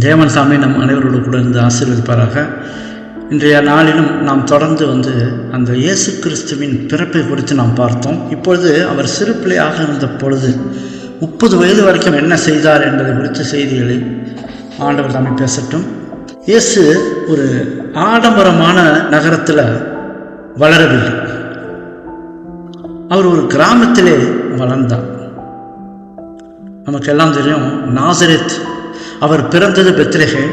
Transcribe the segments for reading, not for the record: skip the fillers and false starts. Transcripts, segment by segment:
தேவன் சாமி நம் அனைவரோடு கூட இருந்து ஆசீர்வதிப்பாராக. இன்றைய நாளிலும் நாம் தொடர்ந்து அந்த இயேசு கிறிஸ்துவின் பிறப்பை குறித்து நாம் பார்த்தோம். இப்பொழுது அவர் சிறு பிள்ளையாக இருந்த பொழுது 30 வயது வரைக்கும் என்ன செய்தார் என்பதை குறித்த செய்திகளை ஆண்டவர் சாமி பேசட்டும். இயேசு ஒரு ஆடம்பரமான நகரத்தில் வளரவில்லை. அவர் ஒரு கிராமத்திலே வளர்ந்தார். நமக்கெல்லாம் தெரியும், நாசரேத். அவர் பிறந்தது பெத்லகேம்.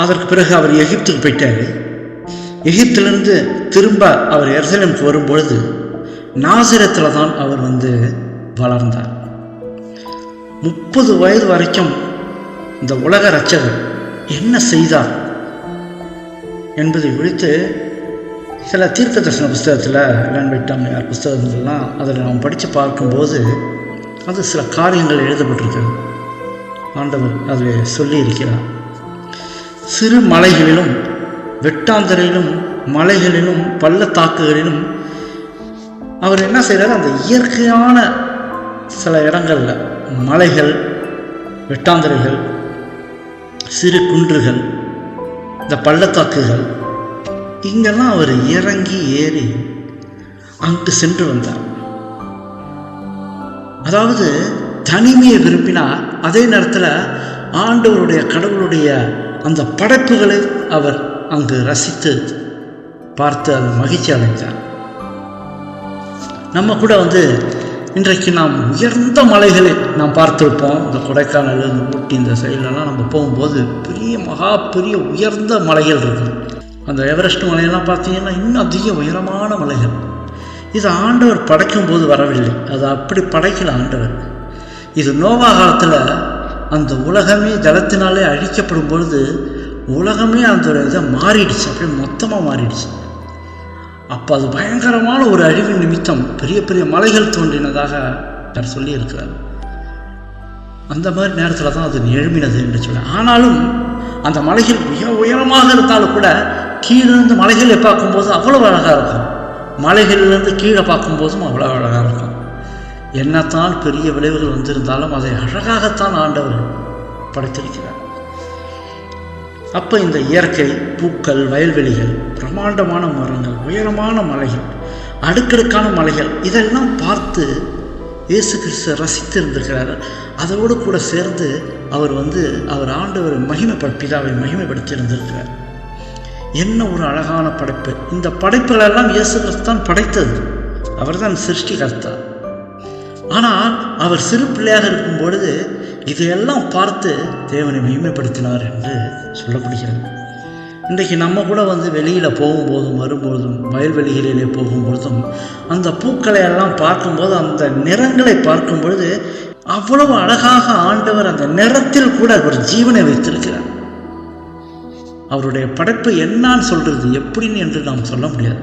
அதற்கு பிறகு அவர் எகிப்துக்கு போயிட்டார். எகிப்திலிருந்து திரும்ப அவர் எருசலேமுக்கு வரும்பொழுது நாசரேத்தில் தான் அவர் வளர்ந்தார். 30 வயது வரைக்கும் இந்த உலக இரட்சகர் என்ன செய்தார் என்பதை குறித்து சில தீர்க்க தரிசன புஸ்தகத்தில் வேண்டாமையார் புஸ்தகங்கள்லாம் அதில் நாம் படித்து பார்க்கும்போது அது சில காரியங்கள் எழுதப்பட்டிருக்கிறது. ஆண்டவர் அதில் சொல்லி இருக்கிறார். சிறு மலைகளிலும் வெட்டாந்தரையிலும் மலைகளிலும் பள்ளத்தாக்குகளிலும் அவர் என்ன செய்கிறார், அந்த இயற்கையான சில இடங்களில் மலைகள், வெட்டாந்தரைகள், சிறு குன்றுகள், இந்த பள்ளத்தாக்குகள், இங்கெல்லாம் அவர் இறங்கி ஏறி அங்கு சென்று வந்தார். அதாவது தனிமையை விரும்பினார். அதே நேரத்தில் ஆண்டவருடைய கடவுளுடைய அந்த படைப்புகளை அவர் அங்கு ரசித்து பார்த்து அவர் மகிழ்ச்சி அடைந்தார். நம்ம கூட இன்றைக்கு நாம் உயர்ந்த மலைகளை நாம் பார்த்துருப்போம். இந்த கொடைக்கானல், இந்த ஊட்டி, இந்த சைட்லலாம் நம்ம போகும்போது பெரிய உயர்ந்த மலைகள் இருக்குது. அந்த எவரெஸ்ட் மலையெல்லாம் பார்த்தீங்கன்னா இன்னும் அதிக உயரமான மலைகள். இது ஆண்டவர் படைக்கும் போது வரவில்லை, அது அப்படி படைக்கல ஆண்டவர். இது நோவா காலத்தில் அந்த உலகமே ஜலத்தினாலே அழிக்கப்படும் பொழுது உலகமே அந்த இதை மாறிடுச்சு, அப்படியே மொத்தமாக மாறிடுச்சு. அப்போ அது பயங்கரமான ஒரு அழிவின் நிமித்தம் பெரிய பெரிய மலைகள் தோன்றினதாக அவர் சொல்லியிருக்கிறார். அந்த மாதிரி நேரத்தில் தான் அது எழுமினது என்று சொல்ல. ஆனாலும் அந்த மலைகள் மிக உயரமாக இருந்தாலும் கூட கீழிருந்து மலைகளை பார்க்கும்போது அவ்வளோ அழகாக இருக்கும். மலைகளிலிருந்து கீழே பார்க்கும்போதும் அவ்வளோ அழகாக இருக்கும். என்னத்தான் பெரிய விளைவுகள் வந்திருந்தாலும் அதை அழகாகத்தான் ஆண்டவர் படைத்திருக்கிறார். அப்போ இந்த இயற்கை, பூக்கள், வயல்வெளிகள், பிரம்மாண்டமான மரங்கள், உயரமான மலைகள், அடுக்கடுக்கான மலைகள், இதெல்லாம் பார்த்து இயேசு கிறிஸ்து ரசித்து இருந்திருக்கிறார். அதோடு கூட சேர்ந்து அவர் அவர் ஆண்டவர் பிதாவை மகிமைப்படுத்தி இருந்திருக்கிறார். என்ன ஒரு அழகான படைப்பு! இந்த படைப்புகளெல்லாம் இயேசு கிறிஸ்து தான் படைத்தது. அவர் தான் சிருஷ்டிகர்த்தா. ஆனால் அவர் சிறு பிள்ளையாக இருக்கும் பொழுது இதையெல்லாம் பார்த்து தேவனை மகிமைப்படுத்தினார் என்று சொல்லப்படுகிறது. இன்றைக்கு நம்ம கூட வெளியில் போகும்போதும் வரும்போதும் வயல்வெளிகளிலே போகும்பொழுதும் அந்த பூக்களை எல்லாம் பார்க்கும்போது, அந்த நிறங்களை பார்க்கும் பொழுது அவ்வளவு அழகாக ஆண்டவர் அந்த நிறத்தில் கூட ஒரு ஜீவனை வைத்திருக்கிறார். அவருடைய படைப்பு என்னான்னு சொல்றது, எப்படின்னு என்று நாம் சொல்ல முடியாது.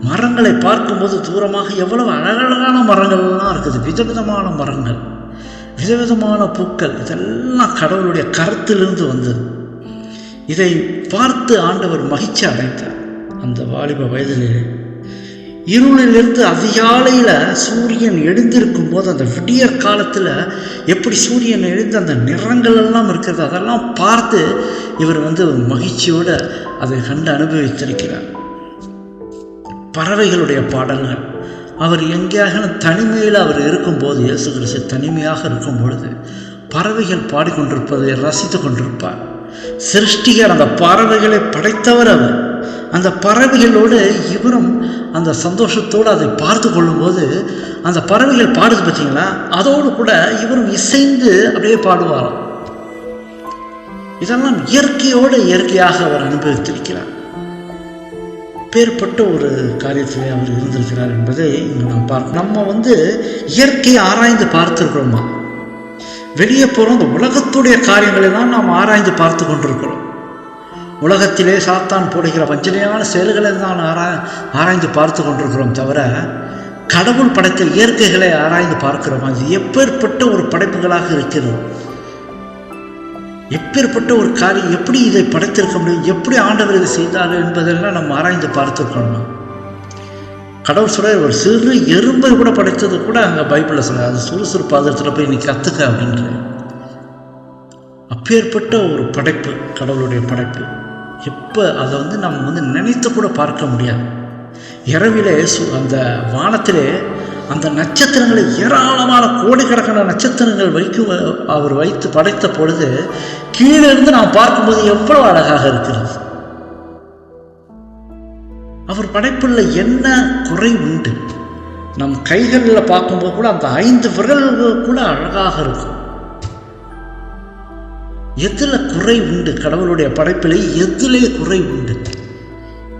மரங்களை பார்க்கும்போது தூரமாக எவ்வளவு அழகழகான மரங்கள்லாம் இருக்குது. விதவிதமான மரங்கள், விதவிதமான பூக்கள், இதெல்லாம் கடவுளுடைய கருத்திலிருந்து வந்தது. இதை பார்த்து ஆண்டவர் மகிழ்ச்சி அடைந்தார். அந்த வாலிப வயதிலே இருளிலிருந்து அதிகாலையில் சூரியன் எழுந்திருக்கும் போது, அந்த விடியற் காலத்தில் எப்படி சூரியன் எழுந்து அந்த நிறங்கள் எல்லாம் இருக்கிறது, அதெல்லாம் பார்த்து இவர் மகிழ்ச்சியோடு அதை கண்டு அனுபவித்திருக்கிறார். பறவைகளுடைய பாடல்கள், அவர் எங்கேயாக தனிமையில் அவர் இருக்கும்போது, இயேசு கிறிஸ்து தனிமையாக இருக்கும் பொழுது பறவைகள் பாடிக்கொண்டிருப்பதை ரசித்து கொண்டிருப்பார். சிருஷ்டிகர், அந்த பறவைகளை படைத்தவர் அவர். அந்த பறவைகளோடு இவரும் அந்த சந்தோஷத்தோடு அதை பார்த்து கொள்ளும்போது, அந்த பறவைகள் பாடுது பார்த்தீங்களா, அதோடு கூட இவரும் இசைந்து அப்படியே பாடுவாராம். இதெல்லாம் இயற்கையாக அவர் அனுபவித்திருக்கிறார். பேர்பட்ட ஒரு காரியத்திலே அவர் இருந்திருக்கிறார் என்பதை இங்கே நாம் பார்க்கணும். நம்ம இயற்கையை ஆராய்ந்து பார்த்துருக்கிறோமா? வெளியே போகிறோம், இந்த உலகத்துடைய காரியங்களை தான் நாம் ஆராய்ந்து பார்த்து கொண்டிருக்கிறோம். உலகத்திலே சாத்தான் போடுகிற வஞ்சனையான செயல்களை தான் ஆராய்ந்து பார்த்து கொண்டிருக்கிறோம் தவிர, கடவுள் படைத்த இயற்கைகளை ஆராய்ந்து பார்க்கிறோம். அது எப்பேற்பட்ட ஒரு படைப்புகளாக இருக்கிறது, எப்பேற்பட்ட ஒரு காரியம், எப்படி இதை படைத்திருக்க முடியும், எப்படி ஆண்டவர் இதை செய்தார் என்பதெல்லாம் நம்ம ஆராய்ந்து பார்த்துருக்கணும். கடவுள் சொல்ற ஒரு சிறு எறும்பை கூட படைத்தது கூட அங்கே பைபிளில் சொல்ல, அது சுறுசுறுப்பு பாதத்தில் போய் நீ கற்றுக்க அப்படின்ற. அப்போ அப்பேற்பட்ட ஒரு படைப்பு, கடவுளுடைய படைப்பு. எப்போ அதை நம்ம நினைத்து கூட பார்க்க முடியாது. இரவிலே அந்த வானத்திலே அந்த நட்சத்திரங்களை, ஏராளமான கோடிக்கணக்கான நட்சத்திரங்கள் அவர் வைத்து படைத்த பொழுது கீழே இருந்து நாம் பார்க்கும்போது எவ்வளவு அழகாக இருக்கிறது. அவர் படைப்புள்ள என்ன குறை உண்டு? நம் கைகளில் பார்க்கும்போது கூட அந்த 5 விரல்கள் கூட அழகாக இருக்கும். எதில் குறை உண்டு? கடவுளுடைய படைப்பிலே எதிலே குறை உண்டு?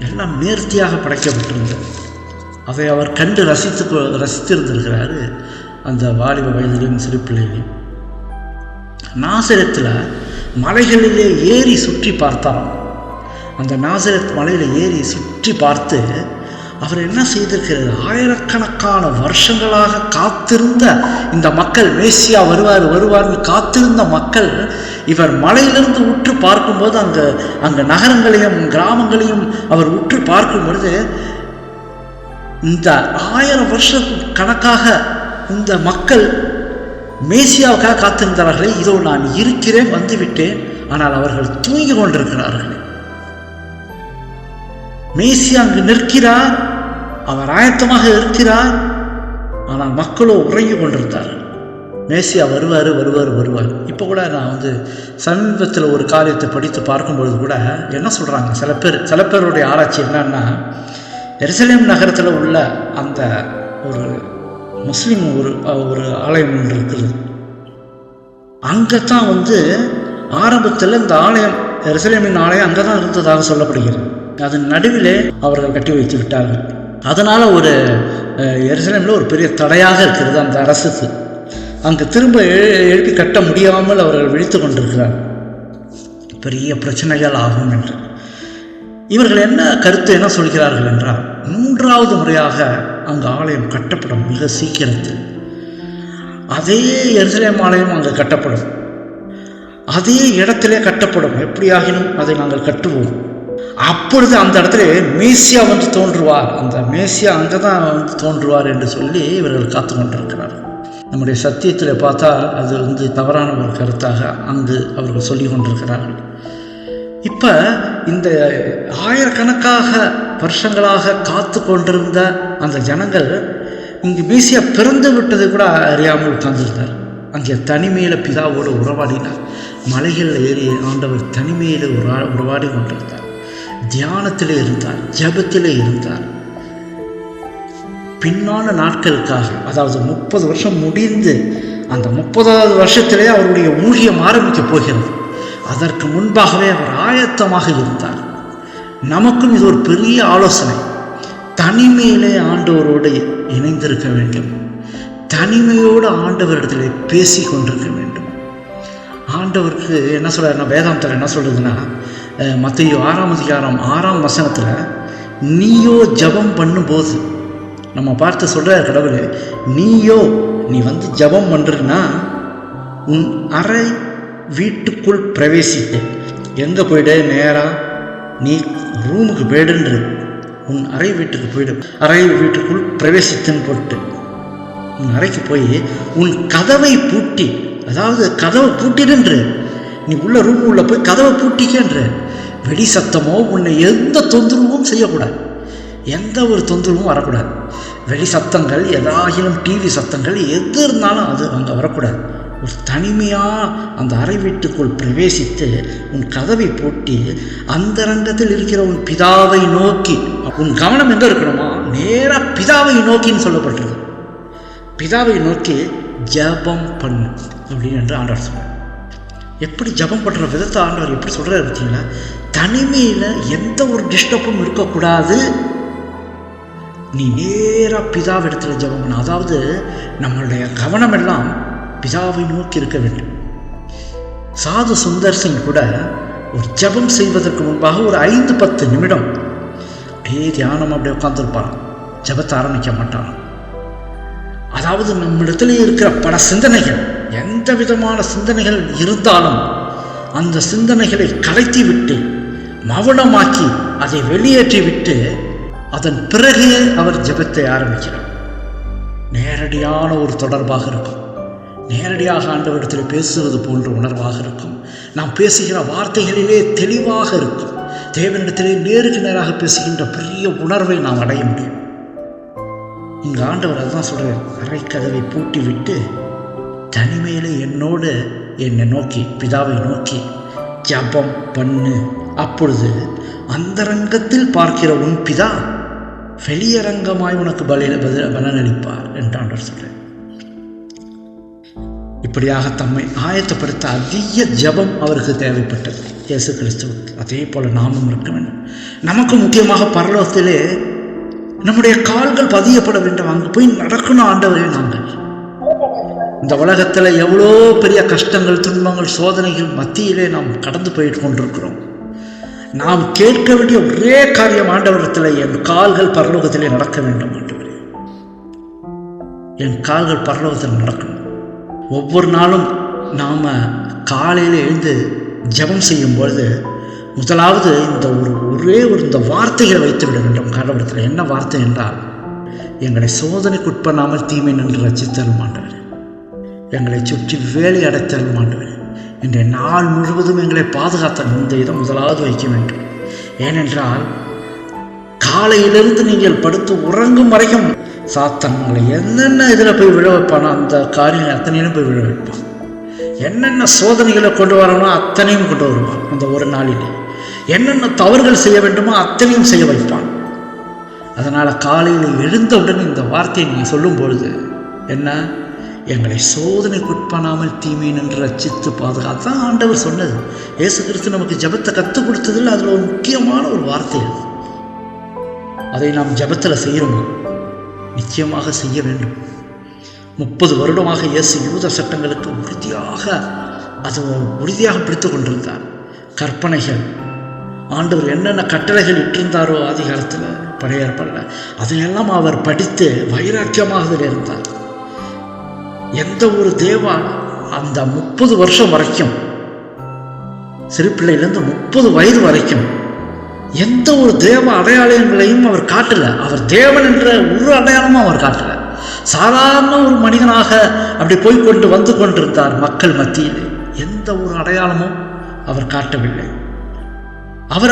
எல்லாம் நேர்த்தியாக படைக்கப்பட்டிருந்தது. அதை அவர் கண்டு ரசித்திருந்திருக்கிறாரு அந்த வாலிப வயதிலையும் சிறு பிள்ளைகளையும். நாசரேத்தில் மலைகளிலே ஏறி சுற்றி பார்த்தாராம். அந்த நாசரேத் மலையில் ஏறி சுற்றி பார்த்து அவர் என்ன செய்திருக்கிறார்? ஆயிரக்கணக்கான வருஷங்களாக காத்திருந்த இந்த மக்கள், மேசியா வருவார்னு காத்திருந்த மக்கள், இவர் மலையிலிருந்து உற்று பார்க்கும்போது அங்கே நகரங்களையும் கிராமங்களையும் அவர் உற்று பார்க்கும் பொழுது, இந்த 1000 வருஷம் கணக்காக இந்த மக்கள் மேசியாவுக்காக காத்திருந்தார்களே, இதோ நான் இருக்கிறேன், வந்துவிட்டேன், ஆனால் அவர்கள் தூங்கி கொண்டிருக்கிறார்கள். மேசியா அங்கு நிற்கிறார், அவர் ஆயத்தமாக இருக்கிறார், ஆனால் மக்களோ உறங்கி கொண்டிருந்தார்கள். மேசியா வருவார். இப்போ கூட நான் சமீபத்தில் ஒரு காரியத்தை படித்து பார்க்கும்பொழுது கூட என்ன சொல்கிறாங்க, சில பேருடைய ஆராய்ச்சி என்னன்னா, எருசலேம் நகரத்தில் உள்ள அந்த ஒரு முஸ்லீம் ஒரு ஆலயம் ஒன்று இருக்குது. அங்கே தான் ஆரம்பத்தில் இந்த ஆலயம், எருசலேமின் ஆலயம் அங்கே தான் இருந்ததாக சொல்லப்படுகிறது. அதன் நடுவிலே அவர்கள் கட்டி வைத்து விட்டார்கள். அதனால் ஒரு எருசலேமில் ஒரு பெரிய தடையாக இருக்கிறது அந்த அரசுக்கு. அங்கு திரும்ப எழுப்பி கட்ட முடியாமல் அவர்கள் விழித்து கொண்டிருக்கிறார்கள். பெரிய பிரச்சனைகள் ஆகும் என்று இவர்கள் என்ன கருத்து என்ன சொல்கிறார்கள் என்றால், 3வது முறையாக அங்கு ஆலயம் கட்டப்படும் மிக சீக்கிரத்தில். அதே எருசலேம் ஆலயம் அங்கு கட்டப்படும், அதே இடத்திலே கட்டப்படும். எப்படியாகினும் அதை நாங்கள் கட்டுவோம். அப்பொழுது அந்த இடத்துல மேசியா தோன்றுவார், அந்த மேசியா அங்கே தான் தோன்றுவார் என்று சொல்லி இவர்கள் காத்து கொண்டிருக்கிறார்கள். நம்முடைய சத்தியத்தில் பார்த்தா அது தவறான ஒரு கருத்தாக அங்கு அவர்கள் சொல்லி கொண்டிருக்கிறார்கள். இப்போ இந்த ஆயிரக்கணக்காக வருஷங்களாக காத்து கொண்டிருந்த அந்த ஜனங்கள் இங்கு மேசியா பிறந்து விட்டதை கூட அறியாமல் உட்கார்ந்திருந்தார். அங்கே தனிமையில் பிதாவோடு உறவாடினார். மலைகளில் ஏறி ஆண்டவர் தனிமையில் உறவாடி கொண்டிருந்தார். தியானத்திலே இருந்தார், ஜபத்திலே இருந்தார். பின்னான நாட்களுக்காக, அதாவது 30 வருஷம் முடிந்து அந்த 30வது வருஷத்திலே அவருடைய ஊழியம் ஆரம்பிக்கப் போகிறது. அதற்கு முன்பாகவே அவர் ஆயத்தமாக இருந்தார். நமக்கும் இது ஒரு பெரிய ஆலோசனை. தனிமையிலே ஆண்டவரோடு இணைந்திருக்க வேண்டும். தனிமையோடு ஆண்டவரிடத்திலே பேசி கொண்டிருக்க வேண்டும். ஆண்டவருக்கு என்ன சொல்றாருன்னா, வேதாந்தத்தில் என்ன சொல்றதுன்னா, மத்தேயு 6ஆம் அதிகாரம் 6ஆம் வசனத்தில், நீயோ ஜபம் பண்ணும்போது, நம்ம பார்த்து சொல்ற கடவுளே, நீ ஜபம் பண்ணுறன்னா உன் அறை வீட்டுக்குள் பிரவேசித்து, எங்கே போயிடு, நேராக நீ ரூமுக்கு போயிடுன்று, உன் அறை வீட்டுக்கு போயிடு, அறை வீட்டுக்குள் பிரவேசித்துன்னு போட்டு உன் அறைக்கு போய் உன் கதவை பூட்டி, அதாவது கதவை பூட்டிடுன்று, நீ உள்ள ரூம் உள்ள போய் கதவை பூட்டிக்கன்ற. வெடி சத்தமோ உன்னை எந்த தொந்தரவும் செய்யக்கூடாது, எந்த ஒரு தொந்தரவும் வரக்கூடாது. வெளி சத்தங்கள், ஏதாகிலும் டிவி சத்தங்கள் எது இருந்தாலும் அது அங்கே வரக்கூடாது. ஒரு தனிமையாக அந்த அறை வீட்டுக்குள் பிரவேசித்து உன் கதவை பூட்டி அந்த ரங்கத்தில் இருக்கிற உன் பிதாவை நோக்கி, உன் கவனம் எங்கே இருக்கணுமா, நேராக பிதாவை நோக்கின்னு சொல்லப்பட்டிருக்கு. பிதாவை நோக்கி ஜபம் பண்ணு அப்படின்னு என்று ஆண்டவர் சொல்றார். எப்படி ஜபம் பண்ணுற விதத்தை ஆண்டவர் எப்படி சொல்கிறார் பார்த்தீங்கன்னா, தனிமையில் எந்த ஒரு டிஸ்டர்பும் இருக்கக்கூடாது, நீ நேராக பிதாவிடத்தில் ஜபம் பண்ண. அதாவது நம்மளுடைய கவனம் எல்லாம் பிதாவை நோக்கி இருக்க வேண்டும். சாது சுந்தர் சிங் கூட ஒரு ஜபம் செய்வதற்கு முன்பாக ஒரு 5-10 நிமிடம் அப்படியே தியானம் அப்படியே உட்காந்துருப்பான், ஜபத்தை ஆரம்பிக்க மாட்டான். அதாவது நம்மிடத்துல இருக்கிற பல சிந்தனைகள், எந்த விதமான சிந்தனைகள் இருந்தாலும் அந்த சிந்தனைகளை கலைத்தி விட்டு மௌனமாக்கி அதை வெளியேற்றி விட்டு அதன் பிறகு அவர் ஜெபத்தை ஆரம்பிக்கிறார். நேரடியான ஒரு தொடர்பாக இருக்கும். நேரடியாக ஆண்டவரிடத்தில் பேசுவது போன்ற உணர்வாக இருக்கும். நாம் பேசுகிற வார்த்தைகளிலே தெளிவாக இருக்கும். தேவனிடத்திலே நேருக்கு நேராக பேசுகின்ற பெரிய உணர்வை நாம் அடைய முடியும். இங்கு ஆண்டவர் அதுதான் சொல்றார், அறை கதவை பூட்டி விட்டு தனிமையிலே என்னோடு என்னை நோக்கி, பிதாவை நோக்கி ஜபம் பண்ணு. அப்பொழுது அந்தரங்கத்தில் பார்க்கிற உன் பிதா வெளியரங்கமாய் உனக்கு பலனளிப்பார் என்று ஆண்டவர் சொல்றார். இப்படியாக தம்மை ஆயத்தப்படுத்த அதிக ஜபம் அவருக்கு தேவைப்பட்டது இயேசு கிறிஸ்துவுக்கு. அதே போல நாமும் இருக்க வேண்டும். நமக்கு முக்கியமாக பரலோகத்திலே நம்முடைய கால்கள் பதியப்பட வேண்டும். அங்கு போய் நடக்கணும் ஆண்டவரே. நாங்கள் இந்த உலகத்தில் எவ்வளோ பெரிய கஷ்டங்கள், துன்பங்கள், சோதனைகள் மத்தியிலே நாம் கடந்து போயிட்டு கொண்டிருக்கிறோம். நாம் கேட்க வேண்டிய ஒரே காரியம் ஆண்டவரத்தில், என் கால்கள் பரலோகத்திலே நடக்க வேண்டும் ஆண்டவரே. என் கால்கள் பரலோகத்தில் நடக்கணும். ஒவ்வொரு நாளும் நாம் காலையில் எழுந்து ஜெபம் செய்யும் பொழுது முதலாவது இந்த வார்த்தைகளை வைத்து விட வேண்டும் கடவுளத்தில். என்ன வார்த்தை என்றால், எங்களை சோதனைக்குட்பண்ணாமல் தீமை நின்று ரட்சித்தரும் ஆண்டவர், எங்களை சுற்றி வேலை அடைத்தரும் ஆண்டவர், இன்றைய நாள் முழுவதும் எங்களை பாதுகாத்த இந்த இதை முதலாவது வைக்க வேண்டும். ஏனென்றால் காலையிலிருந்து நீங்கள் படுத்து உறங்கும் வரைக்கும் சாத்தான் உங்களை என்னென்ன இதில் போய் விழ வைப்பானோ அந்த காரியங்கள் அத்தனையும் போய் விழ வைப்பான். என்னென்ன சோதனைகளை கொண்டு வரணும் அத்தனையும் கொண்டு வருவான். அந்த ஒரு நாளிலே என்னென்ன தவறுகள் செய்ய வேண்டுமோ அத்தனையும் செய்ய வைப்பான். அதனால் காலையில் எழுந்தவுடன் இந்த வார்த்தையை நீங்கள் சொல்லும் பொழுது என்ன, எங்களை சோதனைக்குட்பண்ணாமல் தீமை நின்று ரட்சித்து பாதுகாத்தான் ஆண்டவர் சொன்னது. இயேசு கிறிஸ்து நமக்கு ஜெபத்தை கற்றுக் கொடுத்ததில் அதில் ஒரு முக்கியமான ஒரு வார்த்தை அது. அதை நாம் ஜெபத்தில் செய்கிறோமா? நிச்சயமாக செய்ய வேண்டும். 30 வருடமாக இயேசு யூத சட்டங்களுக்கு உறுதியாக பிடித்து கொண்டிருந்தார். கற்பனைகள், ஆண்டவர் என்னென்ன கட்டளைகள் இட்டிருந்தாரோ ஆதி காலத்தில் பழைய ஏற்பாடில் அதையெல்லாம் அவர் படித்து வைராக்கியமாக அதில் இருந்தார். எந்த ஒரு அந்த 30 வருஷம் வரைக்கும், சிறு பிள்ளையிலேருந்து 30 வயது வரைக்கும் எந்த ஒரு தேவ அடையாளங்களையும் அவர் காட்டல. அவர் தேவன் என்ற ஒரு அடையாளமும் அவர் காட்டல. சாதாரண ஒரு மனிதனாக அப்படி போய்கொண்டு வந்து கொண்டிருந்தார் மக்கள் மத்தியில். எந்த ஒரு அடையாளமும் அவர் காட்டவில்லை.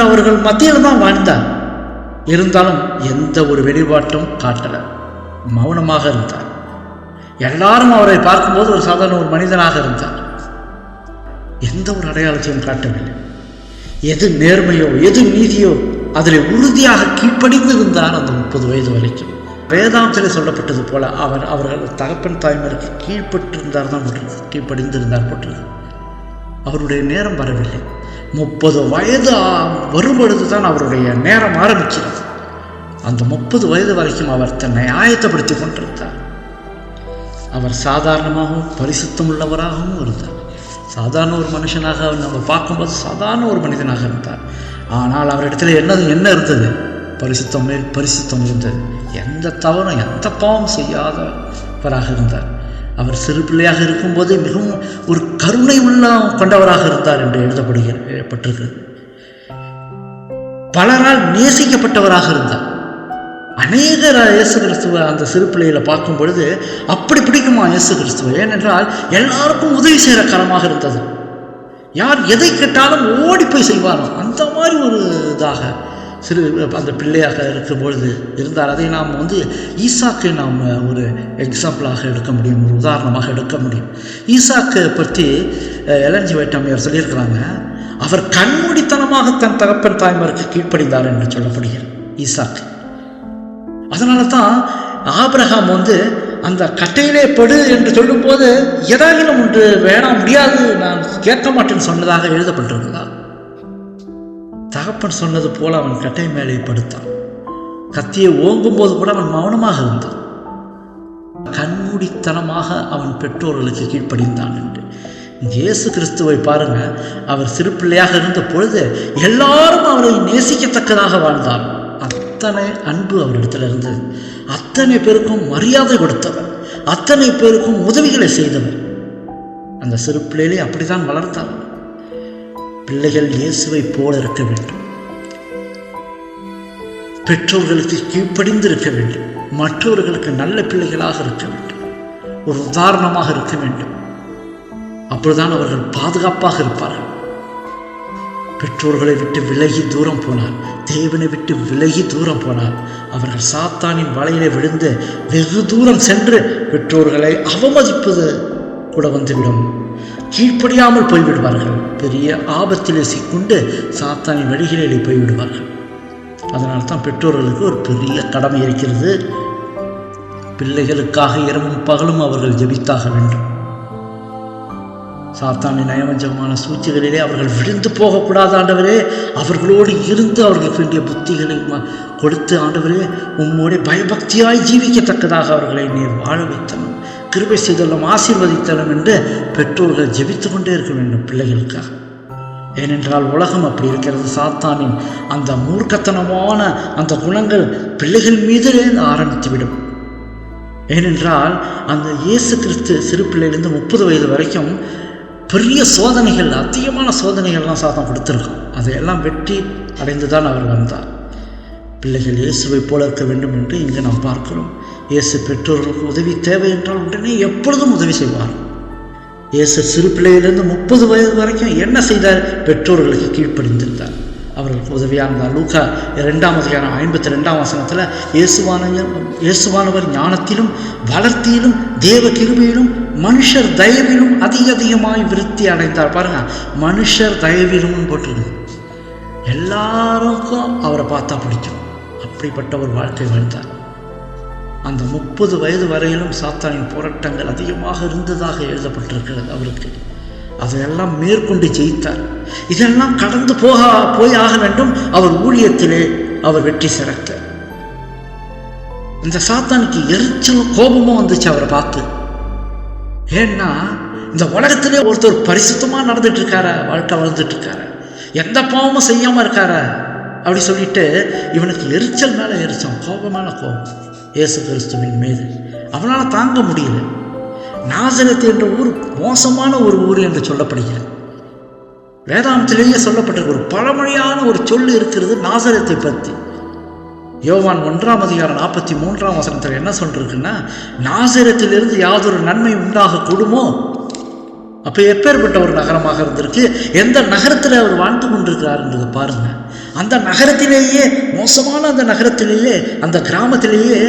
அவர்கள் மத்தியில் தான் வாழ்ந்தார். இருந்தாலும் எந்த ஒரு வெளிப்பாட்டும் காட்டல. மௌனமாக இருந்தார். எல்லாரும் அவரை பார்க்கும்போது ஒரு சாதாரண ஒரு மனிதனாக இருந்தார். எந்த ஒரு அடையாளத்தையும் காட்டவில்லை. எது நேர்மையோ எது நீதியோ அதில் உறுதியாக கீழ்ப்படிந்து இருந்தார் அந்த 30 வயது வரைக்கும். வேதாந்தத்தில் சொல்லப்பட்டது போல அவர்கள் தகப்பன் தாய்மாருக்கு கீழ்பட்டிருந்தார் தான் போட்டிருக்கு, கீழ்ப்படிந்திருந்தார் போட்டிருக்கு. அவருடைய நேரம் வரவில்லை. 30 வயது வரும்பொழுது தான் அவருடைய நேரம் ஆரம்பிக்கிறது. அந்த 30 வயது வரைக்கும் அவர் தன்னை ஆயத்தப்படுத்தி கொண்டிருந்தார். அவர் சாதாரணமாகவும் பரிசுத்தம் உள்ளவராகவும் இருந்தார். சாதாரண ஒரு மனுஷனாக நம்ம பார்க்கும்போது சாதாரண ஒரு மனிதனாக இருந்தார். ஆனால் அவரிடத்துல என்ன இருந்தது? பரிசுத்தம் மேல் பரிசுத்தம் இருந்தது. எந்த தவறும் எந்த பாவம் செய்யாதவராக இருந்தார். அவர் சிறு பிள்ளையாக இருக்கும்போது மிகவும் ஒரு கருணை உள்ள கொண்டவராக இருந்தார் என்று எழுதப்பட்டிருக்கிறது. பலரால் நேசிக்கப்பட்டவராக இருந்தார். அநேகர் இயேசு கிறிஸ்துவை அந்த சிறு பிள்ளைகளை பார்க்கும் பொழுது அப்படி பிடிக்குமா இயேசு கிறிஸ்துவை? ஏனென்றால் எல்லாருக்கும் உதவி செய்கிற கரமாக இருந்தது. யார் எதை கேட்டாலும் ஓடி போய் செய்வாரோ அந்த மாதிரி ஒரு இதாக அந்த பிள்ளையாக இருக்கும் பொழுது இருந்தார். அதை நாம் ஈசாக்கை நாம் ஒரு எக்ஸாம்பிளாக எடுக்க முடியும், ஒரு உதாரணமாக எடுக்க முடியும். ஈசாக்கை பற்றி எலன் ஜி ஒயிட் அம்மையார் சொல்லியிருக்கிறாங்க, அவர் கண்மூடித்தனமாக தன் தகப்பன் தாய்மாருக்கு கீழ்ப்படிந்தார் என்று சொல்லப்படுகிறார் ஈசாக்கு. அதனால தான் ஆபிரகாம் அந்த கட்டையிலே படு என்று சொல்லும்போது ஏதாகிலும் ஒன்று வேணாம், முடியாது, நான் கேட்க மாட்டேன்னு சொன்னதாக எழுதப்பட்டிருக்கிறார். தகப்பன் சொன்னது போல அவன் கட்டை மேலே படுத்தான். கத்தியை ஓங்கும் போது கூட அவன் மௌனமாக இருந்தான். கண்மூடித்தனமாக அவன் பெற்றோர்களுக்கு கீழ்ப்படிந்தான் என்று. இயேசு கிறிஸ்துவை பாருங்க, அவர் சிறு பிள்ளையாக இருந்த பொழுது எல்லாரும் அவரை நேசிக்கத்தக்கதாக வாழ்ந்தார். அத்தனை அன்பு அவரிடத்தில் இருந்தது. அத்தனை பேருக்கும் மரியாதை கொடுத்தவர், அத்தனை பேருக்கும் உதவிகளை செய்தவர். அந்த சிறு பிள்ளையிலே அப்படித்தான் வளர்த்தார். பிள்ளைகள் இயேசுவை போல இருக்க வேண்டும். பெற்றோர்களுக்கு கீழ்ப்படிந்து இருக்க வேண்டும். மற்றவர்களுக்கு நல்ல பிள்ளைகளாக இருக்க வேண்டும். ஒரு உதாரணமாக இருக்க வேண்டும். அப்பொழுதுதான் அவர்கள் பாதுகாப்பாக இருப்பார்கள். பெற்றோர்களை விட்டு விலகி தூரம் போனார், தேவனை விட்டு விலகி தூரம் போனார், அவர்கள் சாத்தானின் வலையிலே விழுந்து வெகு தூரம் சென்று பெற்றோர்களை அவமதிப்பது கூட வந்துவிடும். கீழ்ப்படியாமல் போய்விடுவார்கள். பெரிய ஆபத்திலே சிக்கொண்டு சாத்தானின் வழிகளிலே போய்விடுவார்கள். அதனால்தான் பெற்றோர்களுக்கு ஒரு பெரிய கடமை இருக்கிறது. பிள்ளைகளுக்காக இரவும் பகலும் அவர்கள் ஜெபித்தாக வேண்டும். சாத்தானின் நயவஞ்சகமான சூழ்ச்சிகளிலே அவர்கள் விழுந்து போகக்கூடாது ஆண்டவரே. அவர்களோடு இருந்து அவர்களுக்கு வேண்டிய புத்திகளை கொடுத்து ஆண்டவரே உம்மோடைய பயபக்தியாய் ஜீவிக்கத்தக்கதாக அவர்களை நீர் வாழ வைத்தனும், கிருபை செய்தலும், ஆசீர்வதித்தலும் என்று பெற்றோர்கள் ஜெபித்து கொண்டே இருக்க வேண்டும் பிள்ளைகளுக்காக. ஏனென்றால் உலகம் அப்படி இருக்கிறது. சாத்தானின் அந்த மூர்க்கத்தனமான அந்த குணங்கள் பிள்ளைகள் மீதிலே ஆரம்பித்துவிடும். ஏனென்றால் அந்த இயேசு கிறிஸ்து சிறு பிள்ளையிலிருந்து 30 வயது வரைக்கும் பெரிய சோதனைகள், அதிகமான சோதனைகள்லாம் சாத்தான் கொடுத்துருக்கோம். அதையெல்லாம் வெற்றி அடைந்து தான் அவர் வந்தார். பிள்ளைகள் இயேசுவை போல இருக்க வேண்டும் என்று இங்கே நாம் பார்க்கிறோம். இயேசு பெற்றோர்களுக்கு உதவி தேவை என்றால் உடனே எப்பொழுதும் உதவி செய்வார். இயேசு சிறு பிள்ளையிலிருந்து 30 வயது வரைக்கும் என்ன செய்தார்? பெற்றோர்களுக்கு கீழ்ப்படிந்திருந்தார், அவர்களுக்கு உதவியாக இருந்தார். லூக்கா 2:52 இயேசுவானவர் ஞானத்திலும் வளர்த்தியிலும் தேவ கிருபையிலும் மனுஷர் தயவிலும் அதிகமாய் விருத்தி அடைந்தார். பாருங்க, மனுஷர் தயவிலும் போட்டிருக்கு. எல்லாருக்கும் அவரை பார்த்தா பிடிக்கும். அப்படிப்பட்ட ஒரு வாழ்க்கை வாழ்ந்தார். அந்த 30 வயது வரையிலும் சாத்தானின் போராட்டங்கள் அதிகமாக இருந்ததாக எழுதப்பட்டிருக்கிறது அவருக்கு. அதையெல்லாம் மேற்கொண்டு ஜெயித்தார். இதெல்லாம் கடந்து போய் ஆக வேண்டும். அவர் ஊழியத்திலே அவர் வெற்றி சிறக்க. இந்த சாத்தானுக்கு எரிச்சலும் கோபமும் வந்துச்சு அவரை பார்த்து. ஏன்னா இந்த உலகத்திலே ஒருத்தர் பரிசுத்தமா நடந்துட்டு இருக்கார, வாழ்க்கை வாழ்ந்துட்டு இருக்காரு, எந்த பாவமும் செய்யாம இருக்கார அப்படி சொல்லிட்டு இவனுக்கு எரிச்சல் மேல எரிச்சல், கோபமான கோபம் இயேசு கிறிஸ்துவின் மீது. அவனால் தாங்க முடியல. நாசரேத் என்ற ஊர் மோசமான ஒரு ஊர் என்று சொல்லப்படுகிறது. வேதாந்தத்திலேயே சொல்லப்பட்டிருக்க ஒரு பழமொழியான ஒரு சொல்லு இருக்கிறது நாசரேத்தை பற்றி. யோவான் 1:43 என்ன சொல்றதுன்னா, நாசரேத்திலிருந்து யாதொரு நன்மை உண்டாக கூடுமோ? அப்ப எப்பேற்பட்ட ஒரு நகரமாக இருந்திருக்கு. எந்த நகரத்தில் அவர் வாழ்ந்து கொண்டிருக்கிறார்ன்றது பாருங்க. அந்த நகரத்திலேயே, மோசமான அந்த நகரத்திலேயே, அந்த கிராமத்திலேயே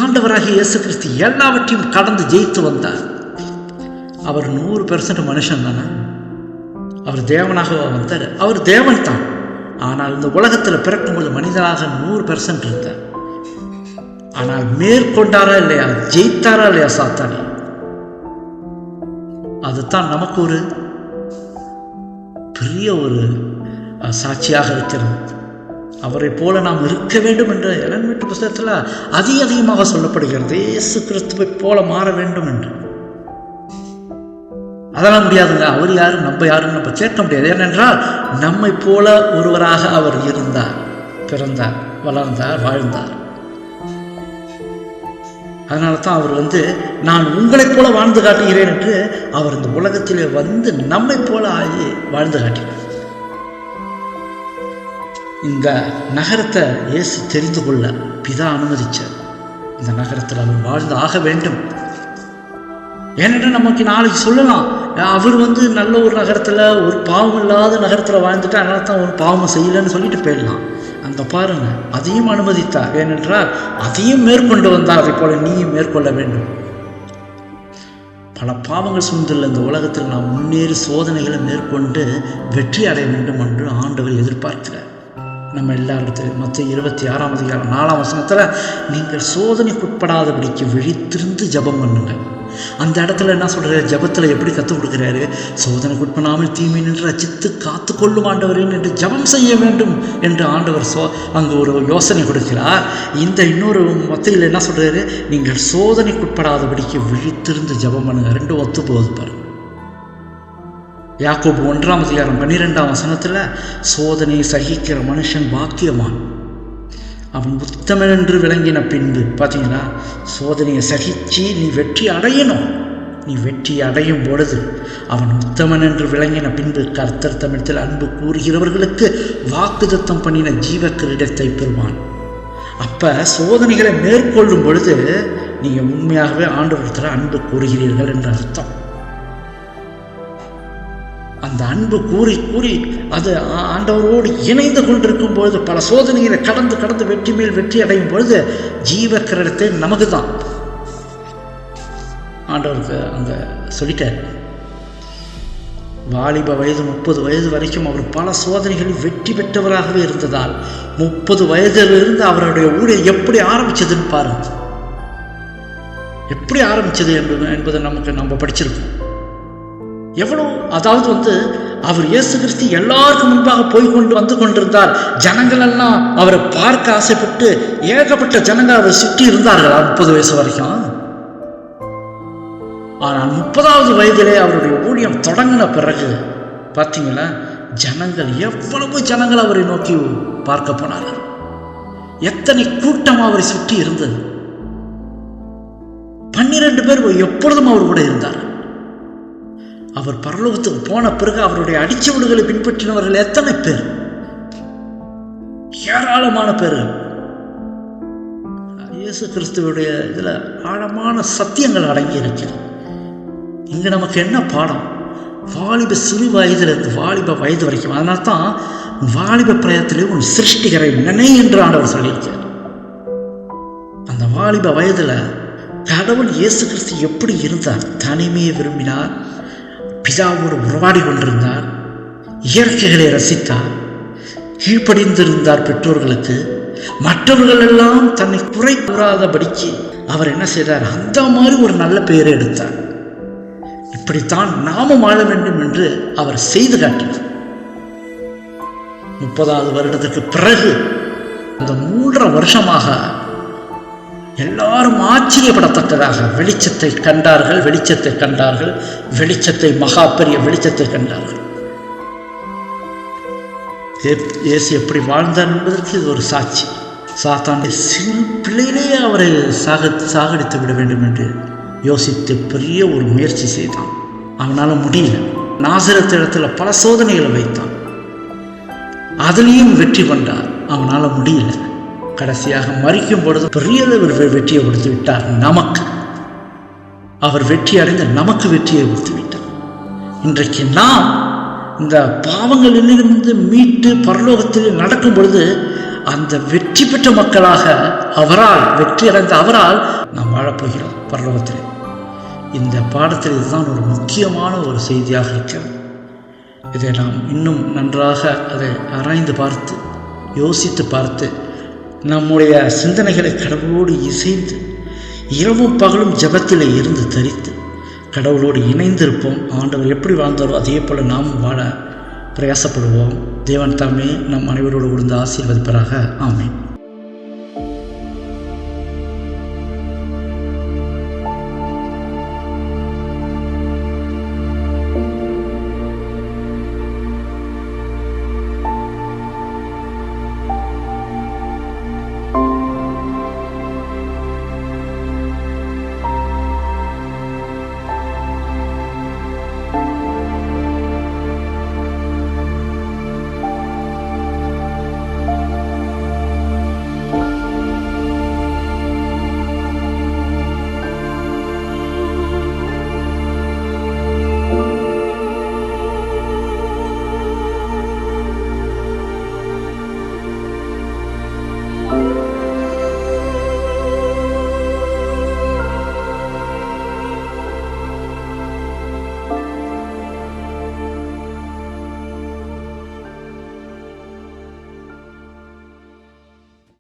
ஆண்டவராகிய இயேசு கிறிஸ்து எல்லாவற்றையும் கடந்து ஜெயித்து வந்தார். அவர் 100% மனுஷன் தானே, அவர் தேவனாக வந்தார். அவர் தேவன் தான். ஆனால் இந்த உலகத்தில் பிறக்கும்போது மனிதனாக 100% இருந்தார். ஆனால் மேற்கொண்டாரா இல்லையா, ஜெயித்தாரா இல்லையா சாத்தானே? அதுதான் நமக்கு ஒரு பெரிய ஒரு சாட்சியாக இருக்கிறது. அவரை போல நாம் இருக்க வேண்டும் என்று எலன் வீட்டு புத்தகத்தில் அதிகமாக சொல்லப்படுகிறது. இயேசு கிறிஸ்துவை போல மாற வேண்டும் என்று. அதெல்லாம் முடியாதுங்க. அவர் யாரு, நம்ம யாருன்னு நம்ம சேர்க்க முடியாது. ஏனென்றால் நம்மை போல ஒருவராக அவர் இருந்தார், பிறந்தார், வளர்ந்தார், வாழ்ந்தார். அதனால தான் அவர் நான் உங்களைப் போல வாழ்ந்து காட்டுகிறேன் என்று அவர் இந்த உலகத்திலே நம்மை போல ஆகி வாழ்ந்து காட்டினார். இந்த நகரத்தை இயேசு தெரிந்து கொள்ள பிதா அனுமதிச்சார். இந்த நகரத்தில் அவர் வாழ்ந்து ஆக வேண்டும். ஏனென்றால் நமக்கு நாளைக்கு சொல்லலாம், அவர் நல்ல ஒரு நகரத்தில், ஒரு பாவம் இல்லாத நகரத்தில் வாழ்ந்துட்டு அதனால தான் ஒரு பாவம் செய்யலைன்னு சொல்லிட்டு போயிடலாம். அந்த பாருங்க, அதையும் அனுமதித்தார். ஏனென்றால் அதையும் மேற்கொண்டு வந்தார். அதை போல நீயும் மேற்கொள்ள வேண்டும். பல பாவங்கள் சூழ்ந்துள்ள இந்த உலகத்தில் நாம் முன்னேறி சோதனைகளை மேற்கொண்டு வெற்றி அடைய வேண்டும் என்று ஆண்டவர் எதிர்பார்க்கிறார். நம்ம எல்லாரிடத்திலும் மத்திய 26:4 நீங்கள் சோதனைக்குட்படாதபடிக்கு விழித்திருந்து ஜபம் பண்ணுங்க. அந்த இடத்துல என்ன சொல்றாரு? ஜபத்தில் எப்படி கற்றுக் கொடுக்குறாரு? சோதனைக்குட்படாமல் தீமை நின்று ரட்சித்து காத்து கொள்ளும் ஆண்டவரேன் என்று ஜபம் செய்ய வேண்டும் என்று ஆண்டவர் அங்கே ஒரு யோசனை கொடுக்கிறார். இந்த இன்னொரு மத்தியில் என்ன சொல்றாரு? நீங்கள் சோதனைக்குட்படாதபடிக்கு விழித்திருந்து ஜபம் பண்ணுங்க. 2 ஒத்து போகுது பாருங்க. யாக்கோபு 1:12 சோதனையை சகிக்கிற மனுஷன் பாக்கியவான், அவன் உத்தமன் என்று விளங்கின பின்பு. பார்த்தீங்களா, சோதனையை சகிச்சு நீ வெற்றி அடையணும். நீ வெற்றி அடையும் பொழுது அவன் உத்தமன் என்று விளங்கின பின்பு கர்த்தர் தம்மிடத்தில் அன்பு கூறுகிறவர்களுக்கு வாக்குத்தத்தம் பண்ணின ஜீவ கிரீடத்தை பெறுவான். அப்போ சோதனைகளை மேற்கொள்ளும் பொழுது நீங்கள் உண்மையாகவே ஆண்டவரிடத்தில் அன்பு கூறுகிறீர்கள் என்ற அர்த்தம். அந்த அன்பு கூறி கூறி அது ஆண்டவரோடு இணைந்து கொண்டிருக்கும் பொழுது பல சோதனைகளை கடந்து கடந்து வெற்றி மேல் வெற்றி அடையும் பொழுது ஜீவ கிரீடத்தை நமக்கு தான் ஆண்டவருக்கு அங்கே சொல்லிட்டார். வாலிப வயது 30 வயது வரைக்கும் அவர் பல சோதனைகளில் வெற்றி பெற்றவராகவே இருந்ததால் 30 வயதிலிருந்து அவருடைய ஊழியர் எப்படி ஆரம்பிச்சதுன்னு பாருங்க. எப்படி ஆரம்பிச்சது என்பதை நம்ம படிச்சிருக்கோம். எவ்வளோ, அதாவது அவர் இயேசு கிறிஸ்து எல்லாருக்கும் முன்பாக போய்கொண்டு வந்து கொண்டிருந்தார். ஜனங்கள் எல்லாம் அவரை பார்க்க ஆசைப்பட்டு ஏகப்பட்ட ஜனங்கள் அவரை சுற்றி இருந்தார்கள் 30 வயசு வரைக்கும். ஆனால் 30வது வயதிலே அவருடைய ஊழியம் தொடங்கின பிறகு பார்த்தீங்களா, ஜனங்கள் எவ்வளவு ஜனங்கள் அவரை நோக்கி பார்க்க போனார்கள். எத்தனை கூட்டம் அவரை சுற்றி இருந்தது. 12 பேர் எப்பொழுதும் அவர் கூட இருந்தார். அவர் பரலோகத்துக்கு போன பிறகு அவருடைய அடிச்சுவடுகளை பின்பற்றினவர்கள் எத்தனை பேர், ஏராளமான பேர்கள். இயேசு கிறிஸ்துவுடைய இதில் ஆழமான சத்தியங்கள் அடங்கி இருக்கிறது. இங்கே நமக்கு என்ன பாடம்? வாலிப சிறு வயதிலிருந்து வாலிப வயது வரைக்கும். அதனால தான் வாலிப பிரயத்திலே உன் சிருஷ்டிகரை நினை என்று ஆண்டவர் சொல்லியிருக்கார். அந்த வாலிப வயதில் கடவுள் இயேசு கிறிஸ்து எப்படி இருந்தார்? தனிமையை விரும்பினார், பிதாவோடு உறவாடி கொண்டிருந்தார், இயற்கைகளை ரசித்தார், கீழ்ப்படிந்திருந்தார் பெற்றோர்களுக்கு. மற்றவர்கள் எல்லாம் தன்னை குறை கூறாதபடிக்கு அவர் என்ன செய்தார்? அந்த மாதிரி ஒரு நல்ல பெயரை எடுத்தார். இப்படித்தான் நாமும் வாழ வேண்டும் என்று அவர் செய்து காட்டினார். 30வது வருடத்துக்கு பிறகு அந்த 3.5 வருஷமாக எல்லாரும் ஆச்சரியப்படத்தக்கதாக வெளிச்சத்தை கண்டார்கள், வெளிச்சத்தை மகா பெரிய வெளிச்சத்தை கண்டார்கள். இயேசு எப்படி வாழ்ந்தார் என்பதற்கு இது ஒரு சாட்சி. சாத்தான் சிறு பிள்ளையிலேயே அவரை சாகடித்து விட வேண்டும் என்று யோசித்து பெரிய ஒரு முயற்சி செய்தான். அவனால் முடியல. நாசரேத்து இடத்துல பல சோதனைகளை வைத்தான், அதிலையும் வெற்றி கொண்டார். அவனால் முடியல. கடைசியாக மரிக்கும் பொழுது பெரிய வெற்றியை கொடுத்து விட்டார். நமக்கு அவர் வெற்றி அடைந்த நமக்கு வெற்றியை கொடுத்து விட்டார். இன்றைக்கு நாம் இந்த பாவங்களிலிருந்து மீட்டு பரலோகத்தில் நடக்கும் பொழுது அந்த வெற்றி பெற்ற மக்களாக அவரால் வெற்றி அடைந்த அவரால் நாம் வாழப்போகிறோம் பரலோகத்தில். இந்த பாடத்தில் இதுதான் ஒரு முக்கியமான ஒரு செய்தியாக இருக்கிறது. இதை நாம் இன்னும் நன்றாக அதை ஆராய்ந்து பார்த்து யோசித்து பார்த்து நம்முடைய சிந்தனைகளை கடவுளோடு இசைந்து இரவும் பகலும் ஜபத்திலே இருந்து தரித்து கடவுளோடு இணைந்திருப்போம். ஆண்டவர் எப்படி வாழ்ந்தாரோ அதே போல் நாமும் வாழ பிரயாசப்படுவோம். தேவன் தாமே நம் அனைவரோடு விழுந்து ஆசீர்வதிப்பராக. ஆமென்.